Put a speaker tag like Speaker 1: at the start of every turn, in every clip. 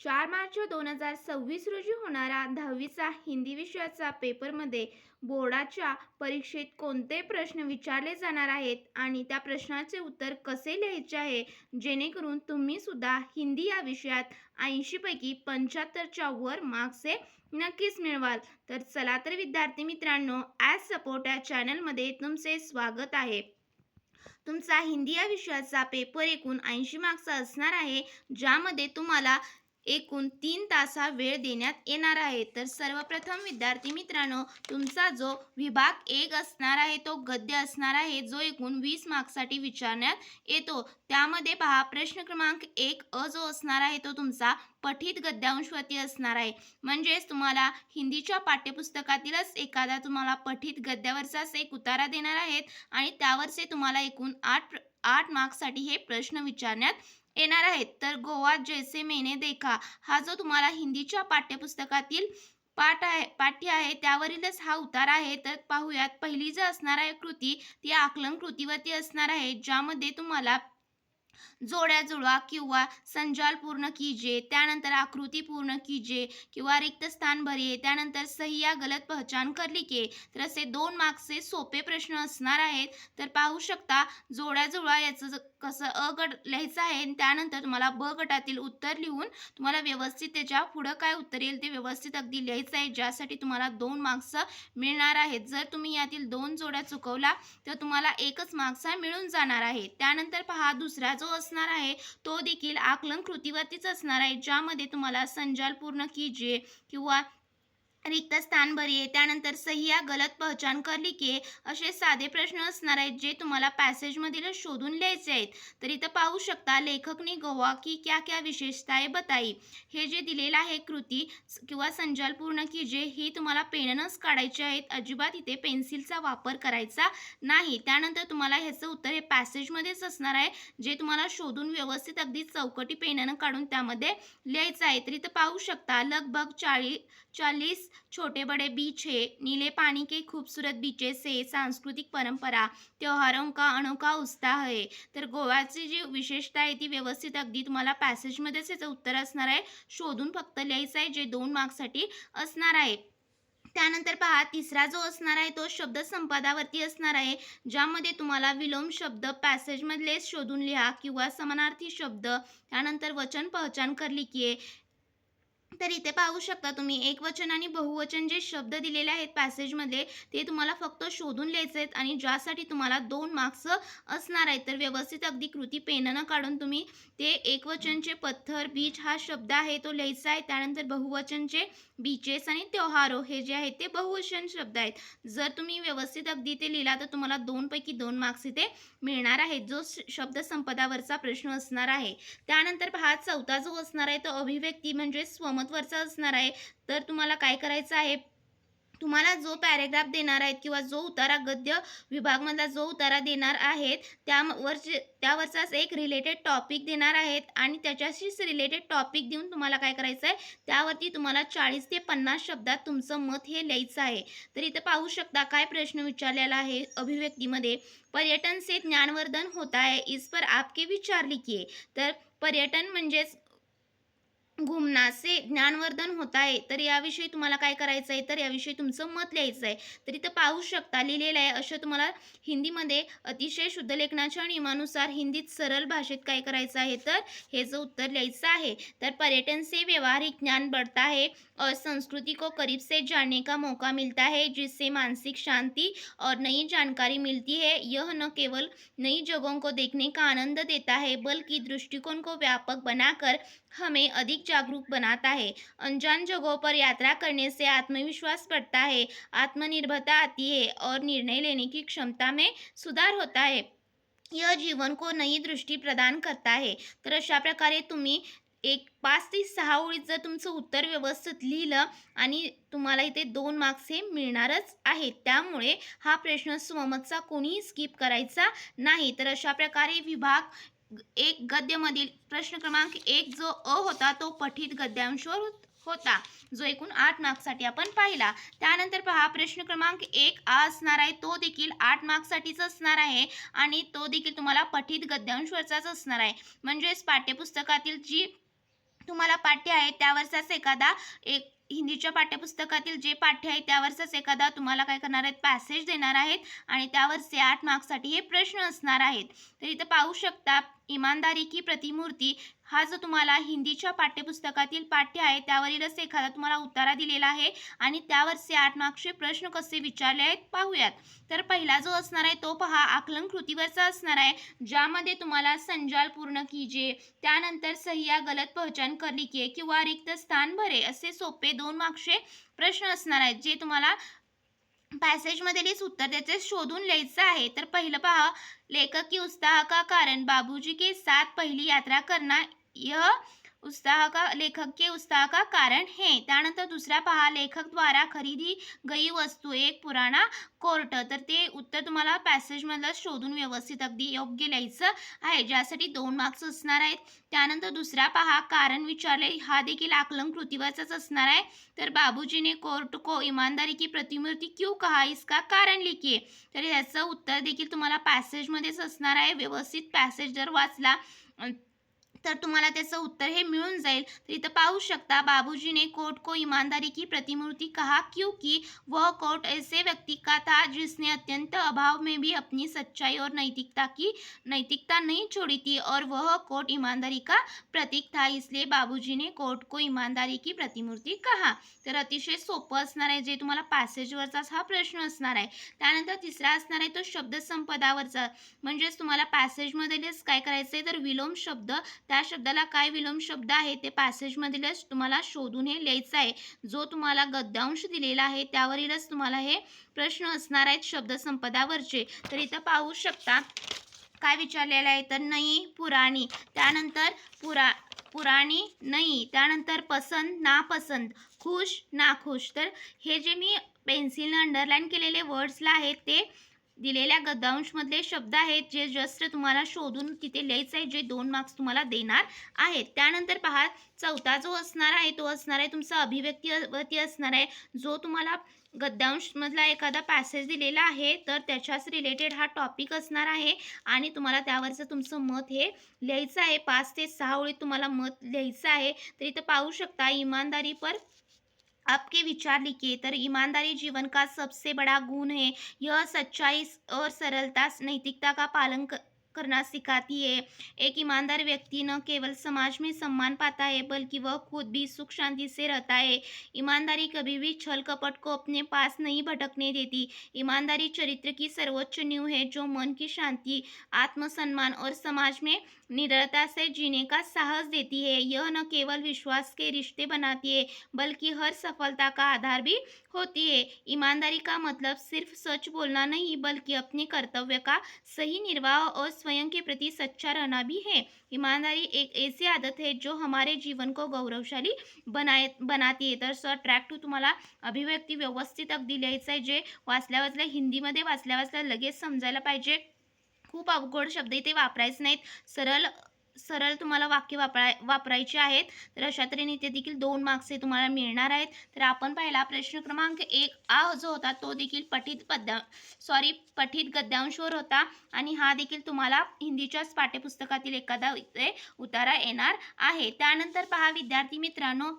Speaker 1: 4 मार्च 2026 रोजी होणारा 10वीचा हिंदी विषयाचा पेपरमध्ये बोर्डाच्या परीक्षेत कोणते प्रश्न विचारले जाणार आहेत आणि त्या प्रश्नाचे उत्तर कसे लिहायचे आहे, जेणेकरून तुम्ही सुद्धा हिंदी या विषयात 80 पैकी 75च्या वर मार्क्स हे नक्कीच मिळवाल. तर चला तर विद्यार्थी मित्रांनो, ॲज सपोर्ट या चॅनलमध्ये तुमचे स्वागत आहे. तुमचा हिंदी या विषयाचा पेपर एकूण 80 मार्क्सचा असणार आहे, ज्यामध्ये तुम्हाला एकूण 3 तास वेळ देण्यात येणार आहे. तर सर्वप्रथम विद्यार्थी मित्रांनो, तुमचा जो विभाग 1 असणार आहे तो गद्य असणार आहे, जो एकूण 20 मार्क्ससाठी विचारण्यात येतो. त्यामध्ये पहा, प्रश्न क्रमांक 1 अ जो असणार आहे तो तुमचा पठित गद्यांशवरती असणार आहे. म्हणजेच तुम्हाला हिंदीच्या पाठ्यपुस्तकातीलच एखादा तुम्हाला पठित गद्यावरचाच एक उतारा देणार आहेत आणि त्यावरचे तुम्हाला एकूण 8 मार्क्ससाठी हे प्रश्न विचारण्यात येणार आहेत. तर गोवा जैसे मैंने देखा हा जो तुम्हाला हिंदीच्या पाठ्यपुस्तकातील पाठ्य आहे त्यावरीलच हा उतारा आहे. तर पाहूयात, पहिली जी असणार आहे कृती ती आकलन कृतीवरती असणार आहे, ज्यामध्ये तुम्हाला जोड्या जुळवा किंवा संजाल पूर्ण कीजिए, त्यानंतर आकृती पूर्ण कीजिए किंवा रिक्त स्थान भरिये, त्यानंतर सही या गलत पहचान कर लिखिए. तर असे 2 मार्क्सचे सोपे प्रश्न असणार आहेत. तर पाहू शकता, जोड्या जुळवा याचं कसं अ गट लिहायचं आहे आणि त्यानंतर तुम्हाला ब गटातील उत्तर लिहून तुम्हाला व्यवस्थित त्याच्या पुढं काय उत्तर येईल ते व्यवस्थित अगदी लिहायचं आहे, ज्यासाठी तुम्हाला 2 मार्क्स मिळणार आहेत. जर तुम्ही यातील 2 जोड्या चुकवला तर तुम्हाला 1च मार्क्स मिळून जाणार आहे. त्यानंतर पहा, दुसरा जो असणार आहे तो देखील आकलन कृतीवरतीच असणार आहे, ज्यामध्ये तुम्हाला संजाल पूर्ण कीजिए किंवा रिक्त स्थान भरिये, त्यानंतर सही या गलत पहचान कर लिखिए असे साधे प्रश्न असणार आहेत, जे तुम्हाला पॅसेजमधील शोधून लिहायचे आहेत. तर इथं पाहू शकता, लेखकने गोवा की क्या क्या विशेषताएं बताई, हे जे दिलेलं आहे कृती किंवा संजाल पूर्ण कीजिए ही तुम्हाला पेननच काढायची आहेत. अजिबात इथे पेन्सिलचा वापर करायचा नाही. त्यानंतर तुम्हाला ह्याचं उत्तर हे पॅसेजमध्येच असणार आहे, जे तुम्हाला शोधून व्यवस्थित अगदी चौकटी पेनानं काढून त्यामध्ये लिहायचं आहे. तर इथं पाहू शकता, लगभग 40 छोटे बड़े बीच है, नीले पानी के खूबसूरत बीचेस से सांस्कृतिक परंपरा, त्योहारों का अनोखा उत्साह है. तर गोव्याची जी विशेषता आहे ती व्यवस्थित अगदी तुम्हाला पॅसेजमध्येच याचं उत्तर असणार आहे, शोधून फक्त लिहायचं आहे, जे 2 मार्क्ससाठी असणार आहे. त्यानंतर पहा, तिसरा जो असणार आहे तो शब्द संपादावरती असणार आहे, ज्यामध्ये तुम्हाला विलोम शब्द पॅसेजमधलेच शोधून लिहा किंवा समानार्थी शब्द, त्यानंतर वचन पहचान कर लिखिए. तर इथे पाहू शकता तुम्ही, एकवचन आणि बहुवचन जे शब्द दिलेले आहेत पॅसेजमध्ये ते तुम्हाला फक्त शोधून लिहायचे आहेत आणि ज्यासाठी तुम्हाला 2 मार्क्स असणार आहेत. तर व्यवस्थित अगदी कृती पेनानं काढून तुम्ही ते एकवचनचे पत्थर बीच हा शब्द आहे तो लिहायचा आहे. त्यानंतर बहुवचनचे बीचेस आणि त्योहारो हे जे आहेत ते बहुवचन शब्द आहेत. जर तुम्ही व्यवस्थित अगदी ते लिहिला तर तुम्हाला 2 पैकी 2 मार्क्स इथे मिळणार आहेत, जो शब्द संपदावरचा प्रश्न असणार आहे. त्यानंतर पहा, चौथा जो असणार आहे तो अभिव्यक्ती म्हणजे स्वमतवरचा असणार आहे. तर तुम्हाला काय करायचं आहे, तुम्हाला जो पॅरेग्राफ देणार आहेत किंवा जो उतारा गद्य विभागमधला जो उतारा देणार आहेत त्यावरचाच एक रिलेटेड टॉपिक देणार आहेत आणि त्याच्याशीच रिलेटेड टॉपिक देऊन तुम्हाला काय करायचं आहे, त्यावरती तुम्हाला 40 ते 50 शब्दात तुमचं मत हे लिहायचं आहे. तर इथं पाहू शकता काय प्रश्न विचारलेला आहे अभिव्यक्तीमध्ये, पर्यटन से ज्ञानवर्धन होता है, इस पर आपके विचार लिखिए. तर पर्यटन म्हणजेच घुमना से ज्ञानवर्धन होता आहे, तर याविषयी तुम्हाला काय करायचं आहे, तर याविषयी तुमचं मत लिहायचं आहे. तर इथं पाहू शकता लिहिलेलं आहे, असं तुम्हाला हिंदीमध्ये अतिशय शुद्ध लेखनाच्या नियमानुसार हिंदीत सरळ भाषेत काय करायचं आहे, तर हे जो उत्तर लिहायचं आहे. तर पर्यटन से व्यवहारिक ज्ञान बढ़ता है और संस्कृति को करीब से जानने का मौका मिलता है, जिससे मानसिक शांति और नई जानकारी मिलती है. यह न केवल नई जगहों को देखने का आनंद देता है, बल्कि दृष्टिकोण को व्यापक बनाकर हमें अधिक जागरूक बनाता है. अनजान जगहों पर यात्रा करने से आत्मविश्वास बढ़ता है, आत्मनिर्भरता आती है और निर्णय लेने की क्षमता में सुधार होता है. यह जीवन को नई दृष्टी प्रदान करता है. तर अशा प्रकारे तुम्ही एक 5 ते 6 ओळीत जर तुमचं उत्तर व्यवस्थित लिहिलं आणि तुम्हाला इथे 2 मार्क्स हे मिळणारच आहेत. त्यामुळे हा प्रश्न स्वमतचा कोणीही स्किप करायचा नाही. तर अशा प्रकारे विभाग 1 गद्यमधील प्रश्न क्रमांक 1 जो अ होता तो पठित गद्यांशवर होता, जो एकूण 8 मार्क्ससाठी आपण पाहिला. त्यानंतर पहा, प्रश्न क्रमांक 1 आ असणार आहे तो देखील 8 मार्क्ससाठीच असणार आहे आणि तो देखील तुम्हाला पठित गद्यांशवरचाच असणार आहे. म्हणजेच पाठ्यपुस्तकातील जी तुम्हाला पाठ्य आहे त्यावरचाच एखादा एक हिंदीच्या पाठ्यपुस्तकातील जे पाठ्य आहे त्यावरचाच एखादा तुम्हाला काय करणार आहेत पॅसेज देणार आहेत आणि त्यावरचे 8 मार्क्ससाठी हे प्रश्न असणार आहेत. तर इथं पाहू शकता इमानदारी की प्रतिमूर्ती हा जो तुम्हाला हिंदीच्या पाठ्यपुस्तकातील पाठ्य आहे त्यावरीलच एखादा तुम्हाला उतारा दिलेला आहे आणि त्यावरचे 8 मार्क्सचे प्रश्न कसे विचारले आहेत पाहूयात. तर पहिला जो असणार आहे तो पहा आकलन कृतीवरचा असणार आहे, ज्यामध्ये तुम्हाला संजाल पूर्ण कीजिए, त्यानंतर सही या गलत पहचान कर लिखिए किंवा रिक्त स्थान भरे असे सोपे 2 मार्क्सचे प्रश्न असणार आहेत, जे तुम्हाला पॅसेजमधीलच उत्तर त्याचे शोधून लिहायचं आहे. तर पहिलं पहा, लेखक की उत्साह का कारण बाबूजी के साथ पहली यात्रा करना यह लेखक के उत्साह का कारण है. त्यानंतर दुसरा पहा, लेखक द्वारा खरीदी गई वस्तू एक पुराणा कोर्ट. तर ते उत्तर तुम्हाला पॅसेजमधलं शोधून व्यवस्थित अगदी योग्य लिहायचं आहे, ज्यासाठी 2 मार्क्स असणार आहेत. त्यानंतर दुसरा पहा, कारण विचारले, हा देखील आकलन कृतीवरचाच असणार आहे. तर बाबूजीने कोर्ट को ईमानदारी की प्रतिमूर्ति क्यों कहा, इसका कारण लिखिए. तर याचं उत्तर देखील तुम्हाला पॅसेजमध्येच असणार आहे. व्यवस्थित पॅसेज जर वाचला तर तुम्हाला त्याचं उत्तर हे मिळून जाईल. तर इथं पाहू शकता, बाबूजी ने कोर्ट को ईमानदारी की प्रतिमूर्ति कहा क्योंकि वह कोर्ट ऐसे व्यक्ति का था जिसने अत्यंत अभाव में भी अपनी सच्चाई और नैतिकता नहीं छोड़ी थी और वह कोर्ट ईमानदारी का प्रतीक था, इसलिए बाबूजी ने कोर्ट को ईमानदारी की प्रतिमूर्ति कहा. तर अतिशय सोपं असणार आहे, जे तुम्हाला पॅसेजवरचाच हा प्रश्न असणार आहे. त्यानंतर तिसरा असणार आहे तो शब्दसंपदावरचा, म्हणजेच तुम्हाला पॅसेजमध्येच काय करायचं आहे, तर विलोम शब्द, त्या शब्दाला काय विलोम शब्द आहे ते पॅसेजमधीलच तुम्हाला शोधून हे लिहायचं आहे. जो तुम्हाला गद्यांश दिलेला आहे त्यावरीलच तुम्हाला हे प्रश्न असणार आहेत शब्दसंपदावरचे. तर इथं पाहू शकता काय विचारलेलं आहे, तर नई पुराणी, त्यानंतर पुराणी नई, त्यानंतर पसंत नापसंत, खुश नाखुश. तर हे जे मी पेन्सिलने अंडरलाईन केलेले वर्ड्सला आहेत ते दिलेल्या गद्यांशमधले शब्द आहेत, जे जस्ट तुम्हाला शोधून तिथे लिहायचं आहे, जे 2 मार्क्स तुम्हाला देणार आहेत. त्यानंतर पहा, चौथा जो असणार आहे तो असणार आहे तुमचा अभिव्यक्तीवरती असणार आहे. जो तुम्हाला गद्यांशमधला एखादा पॅसेज दिलेला आहे तर त्याच्याच रिलेटेड हा टॉपिक असणार आहे आणि तुम्हाला त्यावरचं तुमचं मत हे लिहायचं आहे. 5 ते 6 ओळीत तुम्हाला मत लिहायचं आहे. तर इथं पाहू शकता, ईमानदारी पर आपके विचार लिखिए. तर ईमानदारी जीवन का सबसे बड़ा गुण है. यह सच्चाई और सरलता नैतिकता का पालन करना सिखाती है. एक ईमानदार व्यक्ति न केवल समाज में सम्मान पाता है बल्कि वह खुद भी सुख शांति से रहता है. ईमानदारी कभी भी छल कपट को अपने पास नहीं भटकने देती. ईमानदारी चरित्र की सर्वोच्च नींव है जो मन की शांति, आत्मसम्मान और समाज में निडरता से जीने का साहस देती है. यह न केवल विश्वास के रिश्ते बनाती है बल्कि हर सफलता का आधार भी होती है. ईमानदारी का मतलब सिर्फ सच बोलना नहीं बल्कि अपने कर्तव्य का सही निर्वाह और स्वयं के प्रति सच्चा रहना भी है. ईमानदारी एक ऐसी आदत है जो हमारे जीवन को गौरवशाली बनाती है. तर सर ट्रॅक टू तुम्हाला अभिव्यक्ती व्यवस्थित अगदी लिहायचं आहे, जे वाचल्या हिंदीमध्ये वाचल्या लगेच समजायला पाहिजे. खूप अवघड शब्द इथे वापरायचे नाहीत, सरळ तुम्हाला वाक्य वापरायचे आहेत. तर अशा तऱ्हेने इथे देखील 2 मार्क्स हे तुम्हाला मिळणार आहेत. तर आपण पहिला प्रश्न क्रमांक 1 आ जो होता तो देखील पठित गद्यांशवर होता आणि हा देखील तुम्हाला हिंदीच्याच पाठ्यपुस्तकातील एखादा उतारा येणार आहे. त्यानंतर पहा विद्यार्थी मित्रांनो,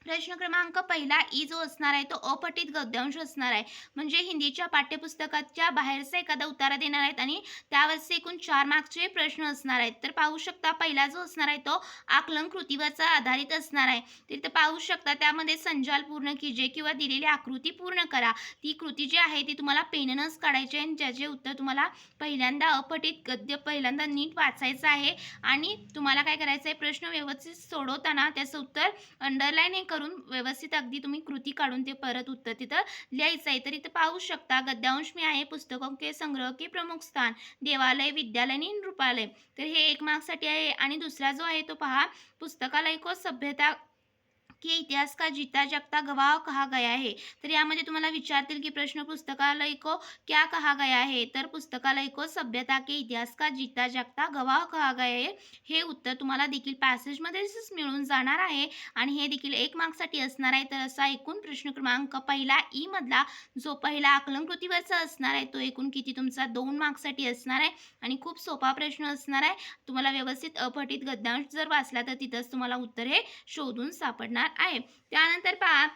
Speaker 1: प्रश्न क्रमांक पहिला ई जो असणार आहे तो अपठित गद्यांश असणार आहे, म्हणजे हिंदीच्या पाठ्यपुस्तकाच्या बाहेरचा एखादा उतारा देणार आहेत आणि त्यावरचे एकूण 4 मार्क्सचे प्रश्न असणार आहेत. तर पाहू शकता पहिला जो असणार आहे तो आकलन कृतीवरचा आधारित असणार आहे. तिथे पाहू शकता त्यामध्ये संजाल पूर्ण कीजिए किंवा दिलेली आकृती पूर्ण करा. ती कृती जी आहे ती तुम्हाला पेननच काढायची आहे, ज्याचे उत्तर तुम्हाला पहिल्यांदा अपठित गद्य पहिल्यांदा नीट वाचायचं आहे आणि तुम्हाला काय करायचं आहे, प्रश्न व्यवस्थित सोडवताना त्याचं उत्तर अंडरलाईन करून व्यवस्थित अगदी तुम्ही कृती काढून ते परत उत्तर तिथं लिहायचं आहे. तर इथं पाहू शकता गद्यांश में आहे पुस्तकों के संग्रह के प्रमुख स्थान, देवालय, विद्यालय आणि नृपालय. तर हे 1 मार्क्ससाठी आहे आणि दुसरा जो आहे तो पहा पुस्तकालय को सभ्यता की इतिहास का जीता जागता गवाह कहा गया है. तर यामध्ये तुम्हाला विचारतील की प्रश्न पुस्तकालय को क्या कहा गया है. तर पुस्तकालय को सभ्यता के इतिहास का जीता जागता गवाह कहा गया है. हे उत्तर तुम्हाला देखील पॅसेजमध्येच मिळून जाणार आहे आणि हे देखील 1 मार्कसाठी असणार आहे. तर असा एकूण प्रश्न क्रमांक पहिला ई मधला जो पहिला आकलन कृतीवरचा असणार आहे तो एकूण किती तुमचा 2 मार्क्ससाठी असणार आहे आणि खूप सोपा प्रश्न असणार आहे. तुम्हाला व्यवस्थित अपठित गद्यांश जर वाचला तर तिथंच तुम्हाला उत्तर हे शोधून सापडणार आहे. त्यानंतर पहा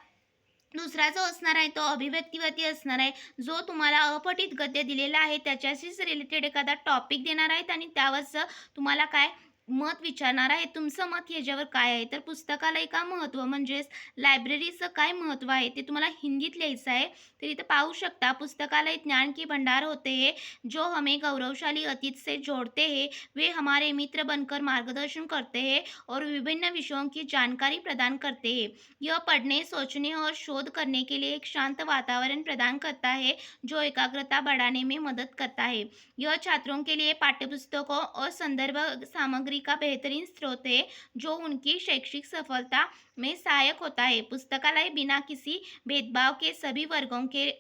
Speaker 1: दुसरा जो असणार आहे तो अभिव्यक्तीवरती असणार आहे. जो तुम्हाला अपठित गद्य दिलेला आहे त्याच्याशीच रिलेटेड एखादा टॉपिक देणार आहेत आणि त्यावरचं तुम्हाला काय मत विचारणार आहे. तुमचं मत ह्याच्यावर काय आहे. तर पुस्तकालय का महत्त्व म्हणजेच लायब्ररीचं काय महत्त्व आहे ते तुम्हाला हिंदीत लिहायचं आहे. तर इथं पाहू शकता पुस्तकालय ज्ञान की भंडार होते हैं जो हमें गौरवशाली अतीत से जोड़ते हैं. वे हमारे मित्र बनकर मार्गदर्शन करते हैं और विभिन्न विषयों की जानकारी प्रदान करते हैं. यह पढ़ने सोचने और शोध करने के लिए एक शांत वातावरण प्रदान करता है जो एकाग्रता बढ़ाने में मदद करता है. यह छात्रों के लिए पाठ्यपुस्तकों और संदर्भ सामग्री का बेहतरीन स्रोत है जो उनकी शैक्षिक सफलता में सहायक होता है. पुस्तकालय बिना किसी भेदभाव के सभी वर्गों के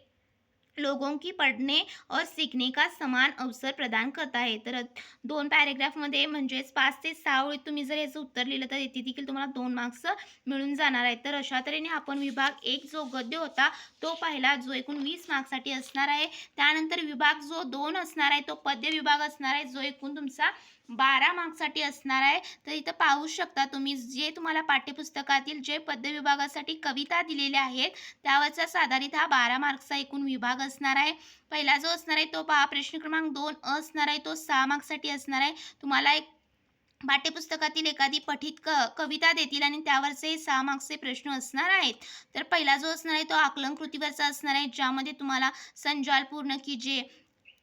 Speaker 1: लोगों की पढ़ने और सीखने का समान अवसर प्रदान करता है. तर 2 पॅरेग्राफमध्ये म्हणजेच 5 ते 6 ओळीत तुम्ही जर याचं उत्तर लिहिलं तर इथे देखील तुम्हाला 2 मार्क्स मिळून जाणार आहेत. तर अशा तऱ्हेने आपण विभाग 1 जो गद्य होता तो पहिला जो एकूण 20 मार्क्ससाठी असणार आहे. त्यानंतर विभाग जो 2 असणार आहे तो पद्य विभाग असणार आहे जो एकूण तुमचा 12 मार्क्ससाठी असणार आहे. तर इथं पाहू शकता तुम्ही जे तुम्हाला पाठ्यपुस्तकातील जे पद्य विभागासाठी कविता दिलेल्या आहेत त्यावरचा आधारित हा 12 मार्क्सचा एकूण विभाग असणार आहे. पहिला जो असणार आहे तो पहा प्रश्न क्रमांक 2 असणार आहे तो 6 मार्क्ससाठी असणार आहे. तुम्हाला एक पाठ्यपुस्तकातील एखादी पठित कविता देतील आणि त्यावरचे 6 मार्क्सचे प्रश्न असणार आहेत. तर पहिला जो असणार आहे तो आकलन कृतीवरचा असणार आहे ज्यामध्ये तुम्हाला संजाल पूर्ण कीजिए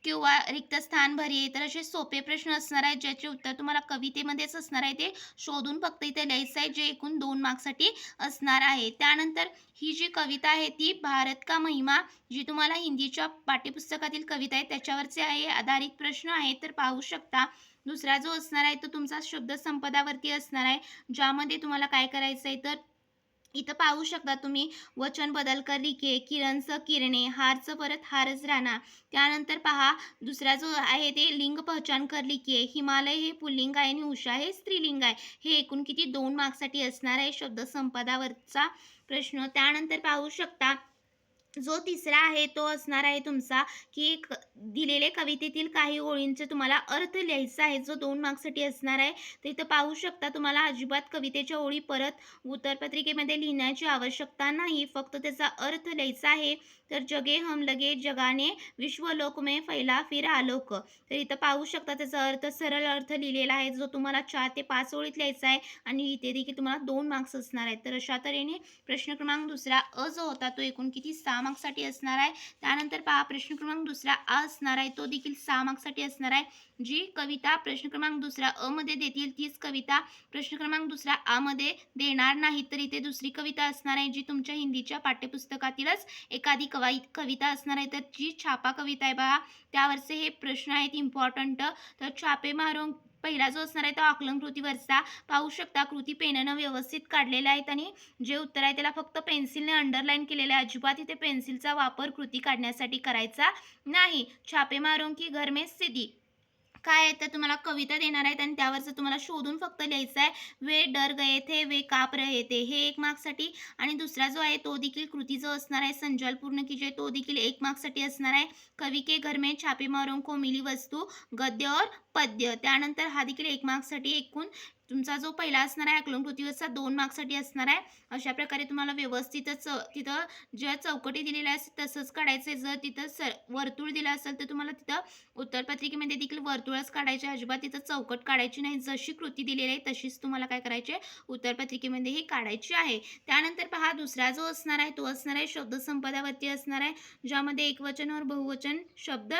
Speaker 1: किंवा रिक्त स्थान भरिये. तर असे सोपे प्रश्न असणार आहेत ज्याचे उत्तर तुम्हाला कवितेमध्येच असणार आहे ते शोधून फक्त इथे लिहायचं आहे जे एकूण 2 मार्क्ससाठी असणार आहे. त्यानंतर ही जी कविता आहे ती भारत का महिमा जी तुम्हाला हिंदीच्या पाठ्यपुस्तकातील कविता आहे त्याच्यावरचे आहे आधारित प्रश्न आहे. तर पाहू शकता दुसरा जो असणार आहे तो तुमचा शब्दसंपदावरती असणार आहे ज्यामध्ये तुम्हाला काय करायचं आहे तर इथं पाहू शकता तुम्ही वचन बदल कर लिखे किरणचं किरणे हारचं परत हारच राहणार. त्यानंतर पहा दुसरा जो आहे ते लिंग पहचान कर लिखे हिमालय हे पुल्लिंग आहे आणि उषा हे स्त्रीलिंग आहे. हे एकूण किती 2 मार्क्ससाठी असणार आहे शब्दसंपदावरचा प्रश्न. त्यानंतर पाहू शकता जो तिसरा आहे तो असणार आहे तुमचा की दिलेले कवितेतील काही ओळींचे तुम्हाला अर्थ लिहायचा आहे जो 2 मार्क्ससाठी असणार आहे. तर इथं पाहू शकता तुम्हाला अजिबात कवितेच्या ओळी परत उत्तरपत्रिकेमध्ये लिहिण्याची आवश्यकता नाही फक्त त्याचा अर्थ लिहायचा आहे. तर जगे हम लगे जगाने विश्वलोक में फैला फिर आलोक. तर इथं पाहू शकता त्याचा अर्थ सरळ अर्थ लिहिलेला आहे जो तुम्हाला 4 ते 5 ओळीत लिहायचा आहे आणि इथे देखील तुम्हाला 2 मार्क्स असणार आहेत. तर अशा तऱ्हेने प्रश्न क्रमांक दुसरा अ जो होता तो एकूण किती 6 मार्क्ससाठी असणार आहे. त्यानंतर पहा प्रश्न क्रमांक दुसरा आ असणार आहे तो देखील 6 मार्क्ससाठी असणार आहे. जी कविता प्रश्न क्रमांक दुसरा अ मध्ये देतील तीच कविता प्रश्न क्रमांक दुसरा आ मध्ये देणार नाही. तर इथे दुसरी कविता असणार आहे जी तुमच्या हिंदीच्या पाठ्यपुस्तकातीलच एखादी कविता असणार आहे. तर जी छापा कविता आहे बघा त्यावरचे हे प्रश्न आहेत इम्पॉर्टंट. तर छापे मारून पहिला जो असणार आहे तो आकलन कृतीवरचा पाहू शकता कृती पेनानं व्यवस्थित काढलेल्या आहेत आणि जे उत्तर आहे त्याला फक्त पेन्सिलने अंडरलाईन केलेलं आहे. अजिबात इथे पेन्सिलचा वापर कृती काढण्यासाठी करायचा नाही. छापे मारून की घर में स्थिती काय आहे तर तुम्हाला कविता देणार आहेत आणि त्यावरचं तुम्हाला शोधून फक्त लिहायचं आहे. वे डर गए थे वे काप रहे थे हे 1 मार्क्ससाठी आणि दुसरा जो आहे तो देखील कृती जो असणार आहे संजाल पूर्ण कीजिए तो देखील 1 मार्क्ससाठी असणार आहे. कवी के घर में छापे मारों को मिली वस्तू गद्य और पद्य. त्यानंतर हा देखील 1 मार्क्ससाठी एकूण तुमचा जो पहिला असणार आहे आकलन कृतीवरचा 2 मार्क्ससाठी असणार आहे. अशा प्रकारे तुम्हाला व्यवस्थितच तिथं ज्या चौकटी दिलेल्या असतात तसंच काढायचं आहे. जर तिथं वर्तुळ दिलं असेल तर तुम्हाला तिथं उत्तरपत्रिकेमध्ये देखील वर्तुळच काढायचे अजिबात तिथं चौकट काढायची नाही. जशी कृती दिलेली आहे तशीच तुम्हाला काय करायची आहे उत्तरपत्रिकेमध्येही काढायची आहे. त्यानंतर पहा दुसरा जो असणार आहे तो असणार आहे शब्दसंपदावरती असणार आहे ज्यामध्ये एकवचन और बहुवचन शब्द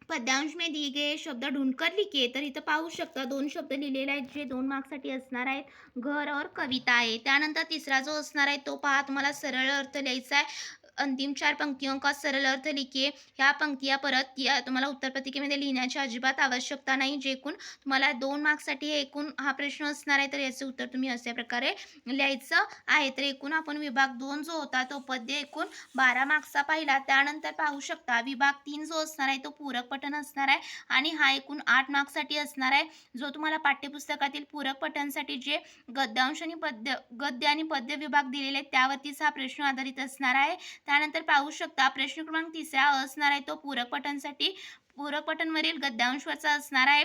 Speaker 1: पद्यांश में दिए गए शब्द ढूंढकर लिखिए. तर इथं पाहू शकता 2 शब्द लिहिलेले आहेत जे 2 मार्क्ससाठी असणार आहेत घर और कविता आहे. त्यानंतर तिसरा जो असणार आहे तो पहा तुम्हाला सरळ अर्थ लिहायचा आहे. अंतिम 4 पंक्तियों का सरल अर्थ लिखिए. ह्या पंक्तिया परत या तुम्हाला उत्तरपत्रिकेमध्ये लिहिण्याची अजिबात आवश्यकता नाही. जे एकूण तुम्हाला 2 मार्क्ससाठी हे एकूण हा प्रश्न असणार आहे, तर याचे उत्तर तुम्ही अशा प्रकारे लिहायचं आहे. तर एकूण आपण विभाग 2 जो होता तो पद्य एकूण 12 मार्क्सचा पाहिला. त्यानंतर पाहू शकता विभाग 3 जो असणार आहे तो पूरक पठण असणार आहे आणि हा एकूण 8 मार्क्ससाठी असणार आहे. जो तुम्हाला पाठ्यपुस्तकातील पूरक पठणसाठी जे गद्यांश आणि गद्य आणि पद्य विभाग दिलेले आहेत त्यावरतीच हा प्रश्न आधारित असणार आहे. त्यानंतर पाहू शकता प्रश्न क्रमांक 3 असणार आहे तो पूरक पठणसाठी पूरक पठणवरील गद्यांशाचा असणार आहे.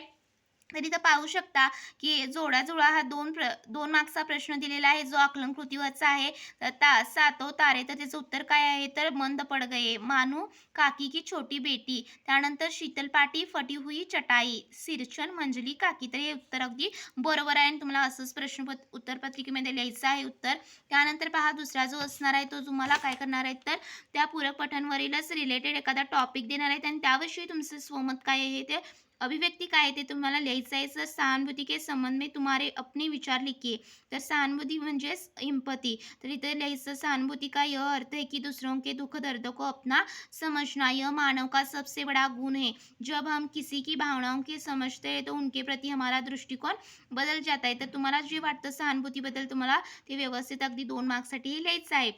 Speaker 1: तर इथं पाहू शकता की जोडा हा 2 मार्क्सचा प्रश्न दिलेला आहे जो आकलन कृतीवरचा आहे. तर सातो तारे तर त्याचं उत्तर काय आहे तर मंद पड गए, मानू काकी की छोटी बेटी, त्यानंतर शीतल पाटी फटी हुई चटाई, सिरछन मंजली काकी. तर हे उत्तर अगदी बरोबर आहे आणि तुम्हाला असंच उत्तरपत्रिकेमध्ये लिहायचं आहे उत्तर. त्यानंतर पहा दुसरा जो असणार आहे तो तुम्हाला काय करणार आहे तर त्या पूरक पठणवरीलच रिलेटेड एखादा टॉपिक देणार आहेत आणि त्याविषयी तुमचं स्वमत काय आहे ते अभिव्यक्ति काय आहे ते तुम्हाला लिहायचं आहे. तर सहानुभूती के संबंध में तुम्हारे अपने विचार लिखिए. तर सहानुभूती म्हणजेच एम्पथी. तर इथे लिहायचं सहानुभूती का यह अर्थ है कि दूसरों के दुख दर्द को अपना समझना यह मानव का सबसे बड़ा गुण है. जब हम किसी की भावनाओं के समझते हैं तो उनके प्रति हमारा दृष्टिकोन बदल जाता है. तर तुम्हाला जे वाटतं सहानुभूतीबद्दल तुम्हाला ते व्यवस्थित अगदी 2 मार्क्ससाठी लिहायचं आहे.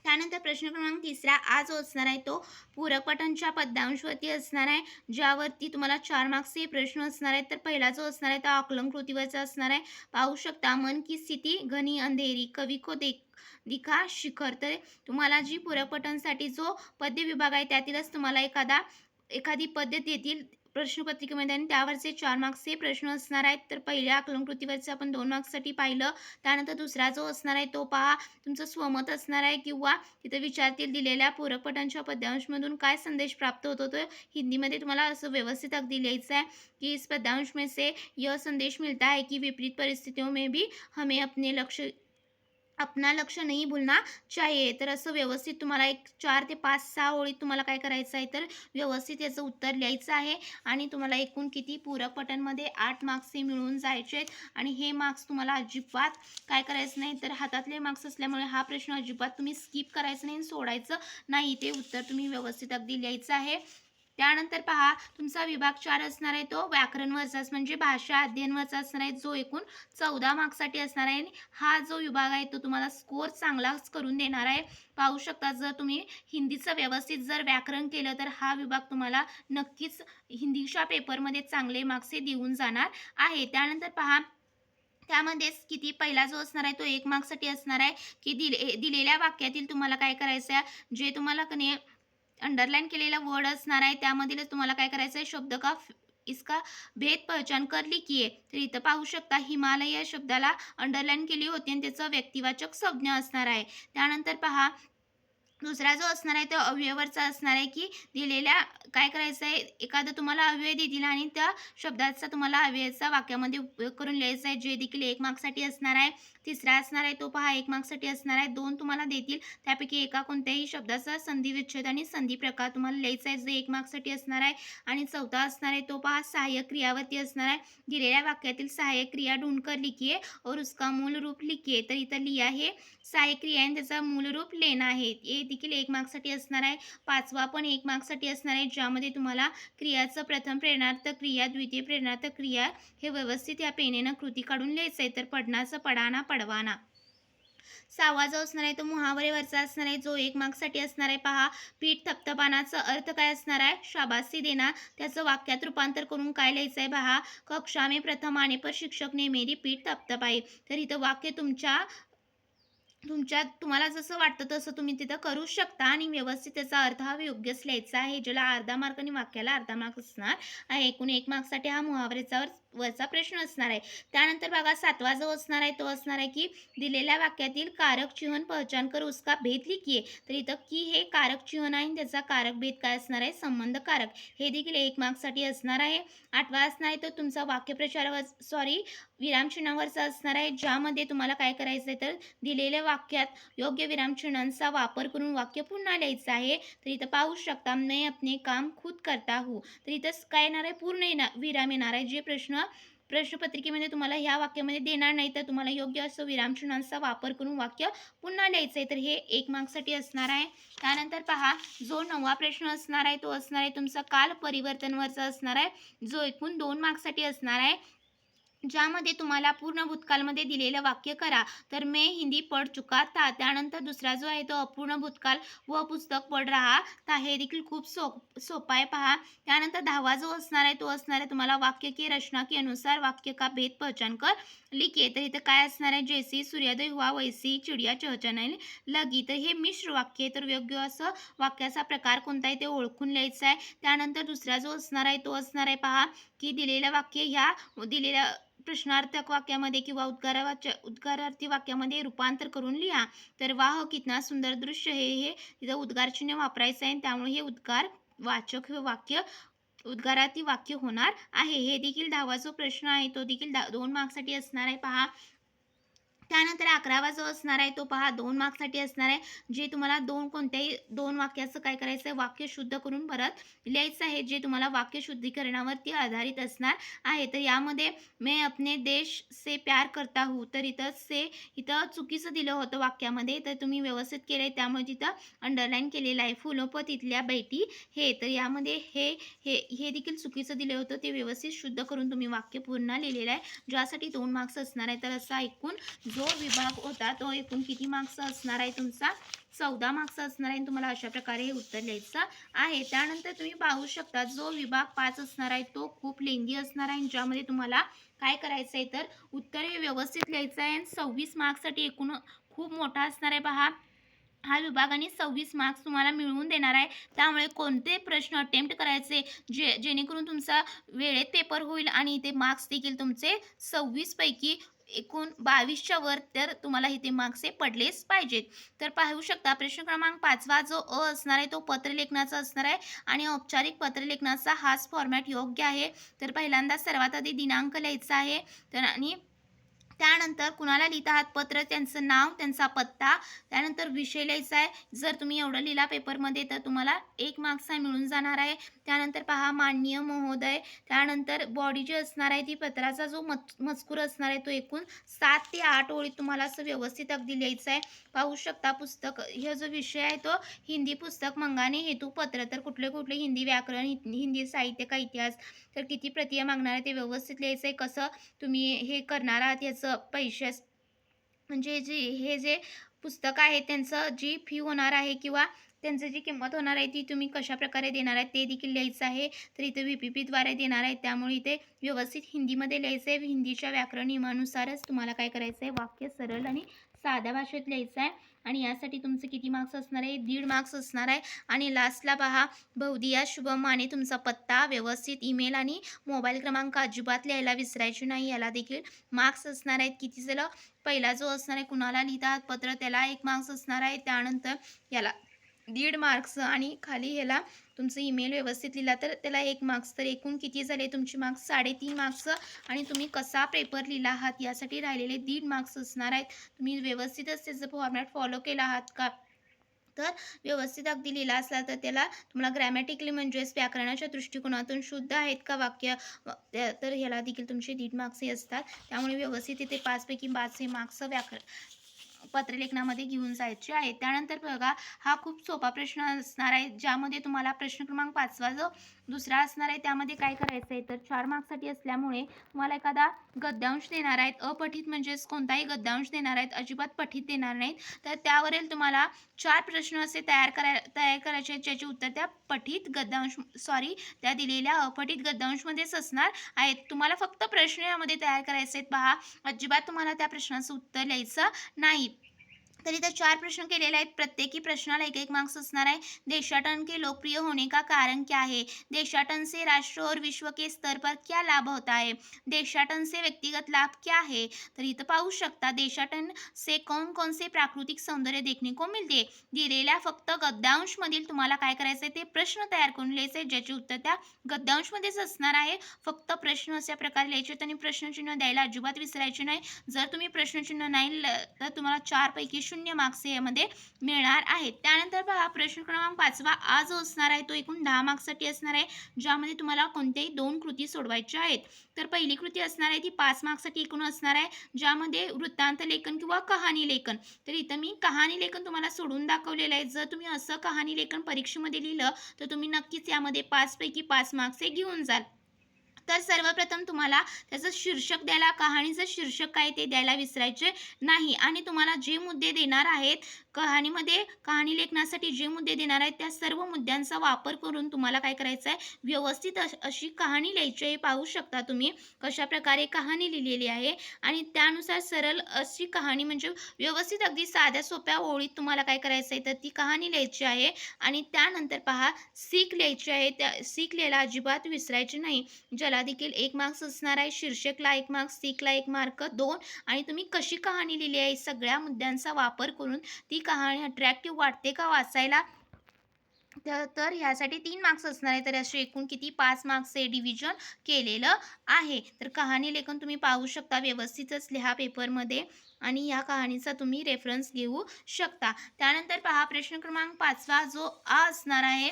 Speaker 1: त्यानंतर प्रश्न क्रमांक 3 जो असणार आहे तो पूरक पठणच्या पद्यांशवरती असणार आहे, ज्यावरती तुम्हाला 4 मार्क्सचे प्रश्न असणार आहेत. तर पहिला जो असणार आहे तो आकलन कृतीवरचा असणार आहे. पाहू शकता मन की स्थिती घनी अंधेरी कवी को दिखा शिखर. तर तुम्हाला जी पूरक पठणसाठी जो पद्य विभाग आहे त्यातीलच तुम्हाला एखादी पद्य देतील प्रश्नपत्रिकेमध्ये आणि त्यावरचे 4 मार्क्सचे प्रश्न असणार आहेत. तर पहिल्या आकलन कृतीवरचं आपण 2 मार्क्ससाठी पाहिलं. त्यानंतर दुसरा जो असणार आहे तो पहा तुमचं स्वमत असणार आहे किंवा तिथे विचारतील दिलेल्या पूरक पठांच्या पद्यांशमधून काय संदेश प्राप्त होतो तो हिंदीमध्ये तुम्हाला असं व्यवस्थित अगदी लिहायचं आहे की इस पद्यांश में से यह संदेश मिलता है कि विपरीत परिस्थितियों में भी हमें अपना लक्ष्य नाही भूलना चाहिए. तर असं व्यवस्थित तुम्हाला एक 4 ते 5-6 ओळीत तुम्हाला काय करायचं आहे तर व्यवस्थित याचं उत्तर लिहायचं आहे आणि तुम्हाला एकूण किती पूरक पठणमध्ये 8 मार्क्स हे मिळून जायचे आहेत आणि हे मार्क्स तुम्हाला अजिबात काय करायचं नाही तर हातातले मार्क्स असल्यामुळे हा प्रश्न अजिबात तुम्ही स्किप करायचं नाही सोडायचं नाही. ते उत्तर तुम्ही व्यवस्थित अगदी लिहायचं आहे. त्यानंतर पहा तुमचा विभाग 4 असणार आहे तो व्याकरणवरचाच म्हणजे भाषा अध्ययनवरचा असणार आहे जो एकूण 14 मार्क्ससाठी असणार आहे. हा जो विभाग आहे तो तुम्हाला स्कोर चांगलाच करून देणार आहे. पाहू शकता जर तुम्ही हिंदीचं व्यवस्थित जर व्याकरण केलं तर हा विभाग तुम्हाला नक्कीच हिंदीच्या पेपरमध्ये चांगले मार्क्स हे देऊन जाणार आहे. त्यानंतर पहा त्यामध्येच किती पहिला जो असणार आहे तो 1 मार्क्ससाठी असणार आहे की दिलेल्या वाक्यातील तुम्हाला काय करायचं आहे जे तुम्हाला कने अंडरलाइन केलेला वर्ड असणार आहे त्यामधीलच तुम्हाला काय करायचं आहे शब्द का इसका भेद पहचान कर लिखिए. तर इथं पाहू शकता हिमालय या शब्दाला अंडरलाइन केली होती आणि त्याचं व्यक्तिवाचक संज्ञा असणार आहे. त्यानंतर पहा दुसरा जो असणार आहे तो अव्ययवरचा असणार आहे की दिलेल्या काय करायचं आहे एखादं तुम्हाला अव्यय देतील आणि त्या शब्दाचा तुम्हाला अव्ययाचा वाक्यामध्ये उपयोग करून लिहायचा आहे जे देखील 1 मार्क्ससाठी असणार आहे. तिसरा असणार आहे तो पहा 1 मार्क्ससाठी असणार आहे. 2 तुम्हाला देतील त्यापैकी एका कोणत्याही शब्दाचा संधी विच्छेद आणि संधी प्रकार तुम्हाला लिहायचा आहे जे 1 मार्क्ससाठी असणार आहे. आणि चौथा असणार आहे तो पहा सहाय्यक क्रियावरती असणार आहे. दिलेल्या वाक्यातील सहाय्यक क्रिया ढूंढकर लिखिए और उसका मूल रूप लिखिए. तर इथं लिहा हे सहाय्यक क्रिया आहे त्याचा मूल रूप लेणं आहे. हे देखील 1 मार्क्ससाठी असणार आहे. 5वा पण 1 मार्क्ससाठी असणार आहे ज्यामध्ये तुम्हाला क्रियाचं प्रथम प्रेरणार्थ क्रिया द्वितीय प्रेरणार्थ क्रिया हे व्यवस्थित या पेनेनं कृती काढून लिहायचं आहे. तर पडणाचं पडाना पडवाना. 6वा जो असणार आहे तो मुहावरेवरचा असणार आहे जो 1 मार्क्ससाठी असणार आहे. पहा पीठ थपथपानाचा अर्थ काय असणार आहे शाबासी देना. त्याचं वाक्यात रूपांतर करून काय लिहायचं आहे पहा कक्षा में प्रथम आने पर शिक्षक ने मेरी पीठ थपथपाई. तर इथं वाक्य तुम्हाला जसं वाटतं तसं तुम्ही तिथं करू शकता आणि व्यवस्थित त्याचा अर्थ हा योग्यच लिहायचा आहे. ज्याला अर्धा मार्क आणि वाक्याला अर्धा मार्क असणार आहे. एकूण 1 मार्क्ससाठी हा मुहावरेचा वरचा प्रश्न असणार आहे. त्यानंतर बघा 7वा जो असणार आहे तो असणार आहे की दिलेल्या वाक्यातील कारक चिन्ह पहचान कर उसका भेद लिखिए. तर इथं की हे कारक चिन्ह आहे त्याचा कारक भेद काय असणार आहे संबंध कारक. हे देखील 1 मार्क्ससाठी असणार आहे. 8वा असणार आहे तो तुमचा वाक्यप्रचारावर विरामचिन्हावरचा असणार आहे ज्यामध्ये तुम्हाला काय करायचं आहे तर दिलेल्या वाक्यात योग्य विरामचिन्हांचा वापर करून वाक्य पुन्हा लिहायचं आहे. तर इथं पाहू शकता मैं अपने काम खुद करता हूँ. तर इथं काय येणार आहे पूर्ण विराम येणार आहे जे प्रश्नपत्रिकेमध्ये तुम्हाला ह्या वाक्यामध्ये देणार नाही, तर तुम्हाला योग्य असं विरामचिन्हांचा वापर करून वाक्य पुन्हा लिहायचं आहे. तर हे 1 मार्क्ससाठी असणार आहे. त्यानंतर पहा, जो 9वा प्रश्न असणार आहे तो असणार आहे तुमचा काल परिवर्तनवरचा असणार आहे, जो एकूण 2 मार्क्ससाठी असणार आहे. ज्यामध्ये तुम्हाला पूर्ण भूतकाळमध्ये दिलेलं वाक्य करा. तर मैं हिंदी पढ़ चुका था. त्यानंतर दुसरा जो आहे तो अपूर्ण भूतकाळ व पुस्तक पढ़ रहा था. हे देखील खूप सोपा आहे पहा. त्यानंतर 10वा जो असणार आहे तो असणार आहे तुम्हाला वाक्य की रचना के अनुसार वाक्य का भेद पहचान कर लिखिए. तर इथं काय असणार आहे, जैसी सूर्योदय हुआ वैसी चिडिया चहचहाने लगी. तर हे मिश्र वाक्य आहे. तर योग्य असं वाक्याचा प्रकार कोणता आहे ते ओळखून लिहायचं आहे. त्यानंतर दुसरा जो असणार आहे तो असणार आहे पहा, की दिलेलं वाक्य ह्या दिलेल्या प्रश्नार्थक वाक्यामध्ये किंवा उद्गारार्थी वाक्यामध्ये रूपांतर करून लिहा. तर वाह कितना सुंदर दृश्य हे तिथं उद्गार चिन्ह वापरायचं आहे. त्यामुळे हे उद्गार वाचक हे वाक्य उद्गारार्थी वाक्य होणार आहे. हे देखील 10वा जो प्रश्न आहे तो देखील 2 मार्क्ससाठी असणार आहे पहा. त्यानंतर 11वा जो असणार आहे तो पहा 2 मार्क्ससाठी असणार आहे. जे तुम्हाला कोणत्याही 2 वाक्याचं काय करायचं आहे, वाक्य शुद्ध करून परत लिहायचं आहे, जे तुम्हाला वाक्य शुद्धीकरणावरती आधारित असणार आहे. तर यामध्ये मैं अपने देश से प्यार करता हूँ, तर इथं चुकीचं दिलं होतं वाक्यामध्ये, तर तुम्ही व्यवस्थित केलं आहे त्यामुळे तिथं अंडरलाईन केलेलं आहे. फुलों पर तिथल्या बैठी हे, तर यामध्ये हे देखील चुकीचं दिलं होतं, ते व्यवस्थित शुद्ध करून तुम्ही वाक्य पूर्ण लिहिलेलं आहे, ज्यासाठी 2 मार्क्स असणार आहे. तर असा एकूण जो विभाग होता तो एकूण किती मार्क्स असणार आहे तुमचा, 14 मार्क्स असणार आहे. तुम्हाला अशा प्रकारे हे उत्तर लिहायचं आहे. त्यानंतर तुम्ही पाहू शकता जो विभाग 5 असणार आहे तो खूप लेंदी असणार आहे, ज्यामध्ये तुम्हाला काय करायचं आहे तर उत्तर हे व्यवस्थित लिहायचं आहे. 26 मार्क्ससाठी एकूण खूप मोठा असणार आहे पहा हा विभाग, आणि 26 मार्क्स तुम्हाला मिळवून देणार आहे. त्यामुळे कोणते प्रश्न अटेम्प्ट करायचे जेणेकरून तुमचा वेळेत पेपर होईल आणि इथे मार्क्स देखील तुमचे 26 पैकी एकूण 22च्या वर तर तुम्हाला इथे मार्क्स हे पडलेच पाहिजेत. तर पाहू शकता प्रश्न क्रमांक 5वा जो असणार आहे तो पत्रलेखनाचा असणार आहे, आणि औपचारिक पत्रलेखनाचा हाच फॉर्मॅट योग्य आहे. तर पहिल्यांदा सर्वात आधी दिनांक लिहायचा आहे, तर आणि त्यानंतर कुणाला लिहित आहात पत्र, त्यांचं नाव, त्यांचा पत्ता, त्यानंतर विषय लिहायचा आहे. जर तुम्ही एवढं लिहिला पेपरमध्ये तर तुम्हाला 1 मार्क्स मिळून जाणार आहे. त्यानंतर पहा माननीय महोदय, त्यानंतर बॉडी जी असणार आहे ती पत्राचा जो मजकूर असणार आहे तो एकूण 7 ते 8 ओळीत तुम्हाला असं व्यवस्थित अगदी लिहायचं आहे. पाहू शकता पुस्तक हा जो विषय आहे तो हिंदी पुस्तक मंगाने हेतू पत्र, तर कुठले कुठले हिंदी व्याकरण, हिंदी साहित्य का इतिहास, तर किती प्रति मागणार आहे ते व्यवस्थित लिहायचं आहे. कसं तुम्ही हे करणार आहात याचं पैसे म्हणजे हे जे पुस्तक आहे त्यांचं जी फी होणार आहे किंवा त्यांची जी किंमत होणार आहे ती तुम्ही कशाप्रकारे देणार आहे ते देखील लिहायचं आहे. तर इथे VPPद्वारे देणार आहे, त्यामुळे इथे व्यवस्थित हिंदीमध्ये लिहायचं आहे. हिंदीच्या व्याकरण नियमानुसारच तुम्हाला काय करायचं आहे, वाक्य सरळ आणि साध्या भाषेत लिहायचं आहे. आणि यासाठी तुमचे किती मार्क्स असणार आहे, 1.5 मार्क्स असणार आहे. आणि लास्टला पहा बहुदिया शुभम माने तुमचा पत्ता, व्यवस्थित ईमेल आणि मोबाईल क्रमांक अजिबात लिहायला विसरायचे नाही, याला देखील मार्क्स असणार आहेत. किती झालं, पहिला जो असणार आहे कुणाला लिहितात पत्र त्याला 1 मार्क्स असणार आहे. त्यानंतर याला 1.5 मार्क्स आणि खाली ह्याला तुमचं ईमेल व्यवस्थित लिहिला तर त्याला 1 मार्क्स. तर एकूण किती झाले तुमचे मार्क्स, 3.5 मार्क्स. आणि तुम्ही कसा पेपर लिहिला आहात यासाठी राहिलेले 1.5 मार्क्स असणार आहेत. तुम्ही व्यवस्थितच त्याचं फॉर्मॅट फॉलो केला आहात का, तर व्यवस्थित अगदी लिहिला असला तर त्याला तुम्हाला ग्रॅमॅटिकली म्हणजेच व्याकरणाच्या दृष्टिकोनातून शुद्ध आहेत का वाक्य, तर ह्याला देखील तुमचे 1.5 मार्क्स हे असतात. त्यामुळे व्यवस्थित इथे 5 पैकी 5 हे मार्क्स पत्रलेखनामध्ये घेऊन जायचे आहे. त्यानंतर बघा हा खूप सोपा प्रश्न असणार आहे, ज्यामध्ये तुम्हाला प्रश्न क्रमांक 5वा जो दुसरा असणार आहे त्यामध्ये काय करायचं आहे तर 4 मार्क्ससाठी असल्यामुळे तुम्हाला एखादा गद्यांश देणार आहेत. अपठित म्हणजेच कोणताही गद्यांश देणार आहेत, अजिबात पठित देणार नाहीत. तर त्यावरील तुम्हाला 4 प्रश्न असे तयार करायचे आहेत, ज्याचे उत्तर त्या त्या दिलेल्या अपठित गद्यांशमध्येच असणार आहेत. तुम्हाला फक्त प्रश्न यामध्ये तयार करायचे आहेत पहा, अजिबात तुम्हाला त्या प्रश्नाचं उत्तर लिहायचं नाही. तर इथं 4 प्रश्न केलेले आहेत, प्रत्येकी प्रश्नाला 1-1 मार्क्स असणार आहे. देशाटन के लोकप्रिय होने का कारण क्या है, देशाटन से राष्ट्र और विश्व के स्तर पर क्या लाभ होता है, देशाटन से व्यक्तिगत लाभ क्या है. तर इथं पाहू शकता देशाटन से कौन कौन से प्राकृतिक सौंदर्य देखने को मिलते. दिलेल्या फक्त गद्यांशमधील तुम्हाला काय करायचं आहे ते प्रश्न तयार करून लिहायचे, ज्याचे उत्तर त्या गद्यांशमध्येच असणार आहे. फक्त प्रश्न अशा प्रकारे लिहायचे आणि प्रश्नचिन्ह द्यायला अजिबात विसरायचे नाही. जर तुम्ही प्रश्नचिन्ह नाही तर तुम्हाला 4 पैकी 0 मार्क्स यामध्ये मिळणार आहेत. त्यानंतर पहा प्रश्न क्रमांक 5 हा जो असणार आहे तो एकूण 10 मार्क्ससाठी असणार आहे, ज्यामध्ये तुम्हाला कोणत्याही 2 कृती सोडवायच्या आहेत. तर पहिली कृती असणार आहे ती 5 मार्क्ससाठी एकूण असणार आहे, ज्यामध्ये वृत्तांत लेखन किंवा कहाणी लेखन. तर इथं मी कहाणी लेखन तुम्हाला सोडून दाखवलेलं आहे. जर तुम्ही असं कहाणी लेखन परीक्षेमध्ये लिहिलं तर तुम्ही नक्कीच यामध्ये 5 पैकी 5 मार्क्स हे घेऊन जाल. तर सर्वप्रथम तुम्हाला त्याचं शीर्षक द्यायला, कहाणीचं शीर्षक काय ते द्यायला विसरायचे नाही आणि तुम्हाला जे मुद्दे देणार आहेत कहाणीमध्ये, कहाणी लेखनासाठी जे मुद्दे देणार आहेत त्या सर्व मुद्द्यांचा वापर करून तुम्हाला काय करायचं आहे, व्यवस्थित अशी कहाणी लिहायची आहे. पाहू शकता तुम्ही कशा प्रकारे कहाणी लिहिलेली आहे आणि त्यानुसार सरळ अशी कहाणी म्हणजे व्यवस्थित अगदी साध्या सोप्या ओळीत तुम्हाला काय करायचं आहे तर ती कहाणी लिहायची आहे. आणि त्यानंतर पहा सीख लिहायची आहे. त्या सीख लिहायला अजिबात विसरायची नाही. ज्याला देखील 1 मार्क्स असणार आहे, शीर्षकला 1 मार्क, सीखला 1 मार्क 2 आणि तुम्ही कशी कहाणी लिहिली आहे सगळ्या मुद्द्यांचा वापर करून ती कहाणी अट्रॅक्टिव्ह वाटते का वाचायला, तर ह्यासाठी 3 मार्क्स असणार आहे. तर असे एकूण किती 5 मार्क्स हे डिव्हिजन केलेलं आहे. तर कहाणी लेखन तुम्ही पाहू शकता, व्यवस्थितच लिहा पेपरमध्ये आणि या कहाणीचा तुम्ही रेफरन्स घेऊ शकता. त्यानंतर पहा प्रश्न क्रमांक 5 जो असणार आहे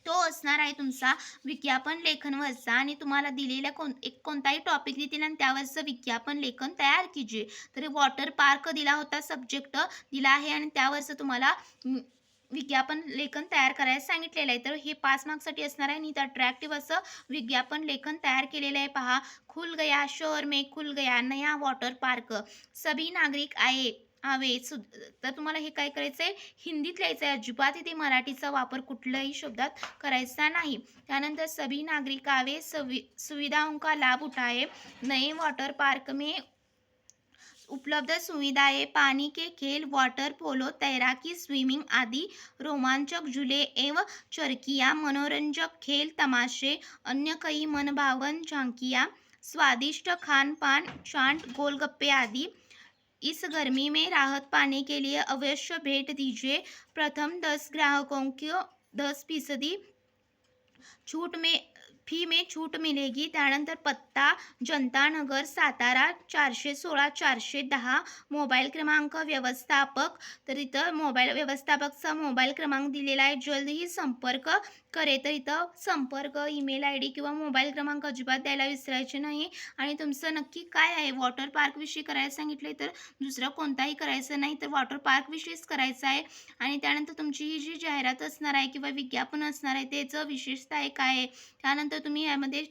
Speaker 1: तो असणार आहे तुमचा विज्ञापन लेखनवरचा आणि तुम्हाला दिलेल्या कोणताही टॉपिक देतील आणि त्यावरचं विज्ञापन लेखन तयार कीजिए. तर वॉटर पार्क दिला होता, सब्जेक्ट दिला आहे आणि त्यावरचं तुम्हाला विज्ञापन लेखन तयार करायला सांगितलेलं आहे. तर हे 5 मार्क्ससाठी असणार आहे आणि इथं अट्रॅक्टिव्ह असं विज्ञापन लेखन तयार केलेलं आहे. पहा, खुल गया शहर में, खुल गया नया वॉटर पार्क, सभी नागरिक आए आवे. तर तुम्हाला हे काय करायचं आहे, हिंदीत लिहायचं आहे. अजिबात इथे मराठीचा वापर कुठल्याही शब्दात करायचा नाही. त्यानंतर सभी नागरिक आवे, सुविधाओं का लाभ उठाए, नए वॉटर पार्क में उपलब्ध सुविधाएं, पानी के खेल, वाटर पोलो, तैराकी, स्विमिंग आदि रोमांचक झूले एवं चरकियाँ, मनोरंजक खेल तमाशे, अन्य कई मनभावन झांकियाँ, स्वादिष्ट खान पान, चाट, गोलगप्पे आदि इस गर्मी में राहत पाने के लिए अवश्य भेंट दीजिए. प्रथम 10 ग्राहकों को 10% छूट में फी में छूट मिलेगी. त्यानंतर पत्ता जनता नगर, सातारा 416 410. मोबाईल क्रमांक व्यवस्थापक, तर इथं मोबाईल व्यवस्थापकचा मोबाईल क्रमांक दिलेला आहे. जल्दही संपर्क करे. तर इथं संपर्क, ईमेल आय डी किंवा मोबाईल क्रमांक अजिबात द्यायला विसरायचे नाही. आणि तुमचं नक्की काय आहे, वॉटर पार्कविषयी करायला सांगितले तर दुसरं कोणताही करायचं नाही, तर वॉटर पार्कविषयीच करायचं आहे. आणि त्यानंतर तुमची ही जी जाहिरात असणार आहे किंवा विज्ञापन असणार आहे त्याचं विशेषता आहे काय आहे. त्यानंतर तुम्ही यामध्ये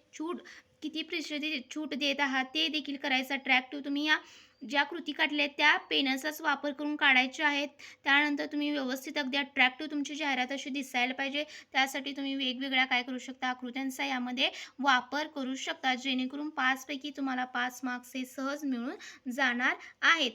Speaker 1: किती प्रतिशत छूट देत आहात ते देखील करायचं. अट्रॅक्टिव्ह तुम्ही या ज्या कृती काढल्या त्या पेनाचाच वापर करून काढायच्या आहेत. त्यानंतर तुम्ही व्यवस्थित अगदी अट्रॅक्टिव्ह तुमची जाहिरात अशी दिसायला पाहिजे. त्यासाठी तुम्ही वेगवेगळ्या काय करू शकता, आकृत्यांचा यामध्ये वापर करू शकता, जेणेकरून 5 पैकी तुम्हाला 5 मार्क्स हे सहज मिळून जाणार आहेत.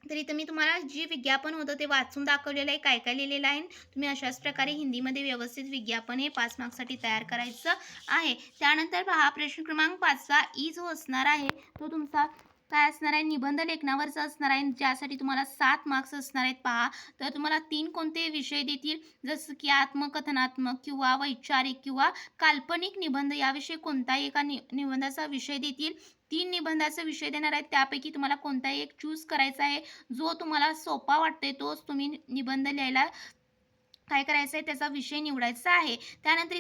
Speaker 1: तर इथं मी तुम्हाला जे विज्ञापन होतं ते वाचून दाखवलेलं आहे, काय काय लिहिलेलं आहे. तुम्ही अशाच प्रकारे हिंदीमध्ये व्यवस्थित विज्ञापन हे 5 मार्क्ससाठी तयार करायचं आहे. त्यानंतर पहा प्रश्न क्रमांक 5 ई जो असणार आहे तो तुमचा काय असणार आहे, निबंध लेखनावरचा असणार आहे, ज्यासाठी तुम्हाला 7 मार्क्स असणार आहेत. पहा, तर तुम्हाला 3 कोणते विषय देतील, जसं की आत्मकथनात्मक किंवा वैचारिक किंवा काल्पनिक निबंध याविषयी कोणताही एका निबंधाचा विषय देतील. 3 निबंधाचा विषय देणार आहेत, त्यापैकी तुम्हाला कोणताही एक चूज करायचा आहे. जो तुम्हाला सोपा वाटतोय तोच तुम्ही निबंध लिहायला काय करायचं आहे, त्याचा विषय निवडायचा आहे. त्यानंतर